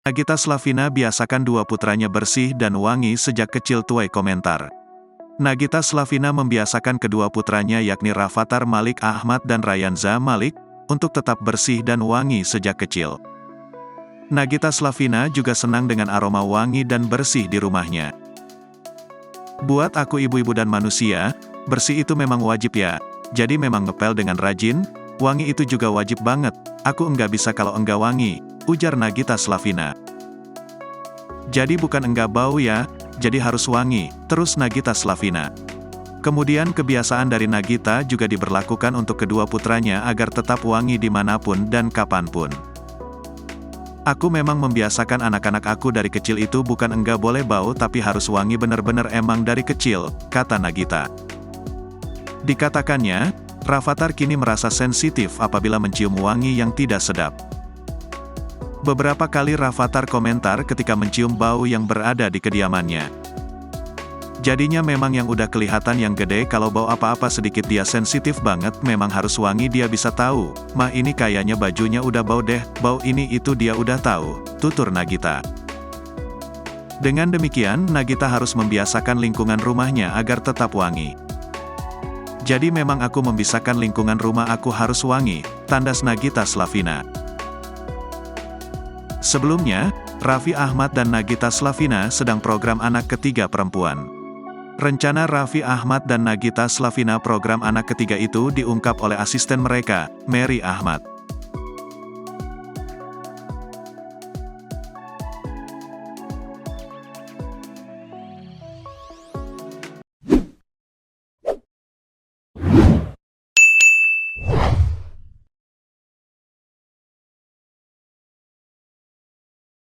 Nagita Slavina biasakan dua putranya bersih dan wangi sejak kecil, tuai komentar. Nagita Slavina membiasakan kedua putranya yakni Rafathar Malik Ahmad dan Rayanza Malik, untuk tetap bersih dan wangi sejak kecil. Nagita Slavina juga senang dengan aroma wangi dan bersih di rumahnya. Buat aku ibu-ibu dan manusia, bersih itu memang wajib ya, jadi memang ngepel dengan rajin, wangi itu juga wajib banget, aku enggak bisa kalau enggak wangi, ujar Nagita Slavina. Jadi bukan enggak bau ya, jadi harus wangi, terus Nagita Slavina. Kemudian kebiasaan dari Nagita juga diberlakukan untuk kedua putranya agar tetap wangi dimanapun dan kapanpun. Aku memang membiasakan anak-anak aku dari kecil itu bukan enggak boleh bau tapi harus wangi bener-bener emang dari kecil, kata Nagita. Dikatakannya, Rafathar kini merasa sensitif apabila mencium wangi yang tidak sedap. Beberapa kali Rafathar komentar ketika mencium bau yang berada di kediamannya. Jadinya memang yang udah kelihatan yang gede kalau bau apa-apa sedikit dia sensitif banget, memang harus wangi dia bisa tahu, mah ini kayaknya bajunya udah bau deh, bau ini itu dia udah tahu, tutur Nagita. Dengan demikian, Nagita harus membiasakan lingkungan rumahnya agar tetap wangi. Jadi memang aku membiasakan lingkungan rumah aku harus wangi, tandas Nagita Slavina. Sebelumnya, Raffi Ahmad dan Nagita Slavina sedang program anak ketiga perempuan. Rencana Raffi Ahmad dan Nagita Slavina program anak ketiga itu diungkap oleh asisten mereka, Mary Ahmad.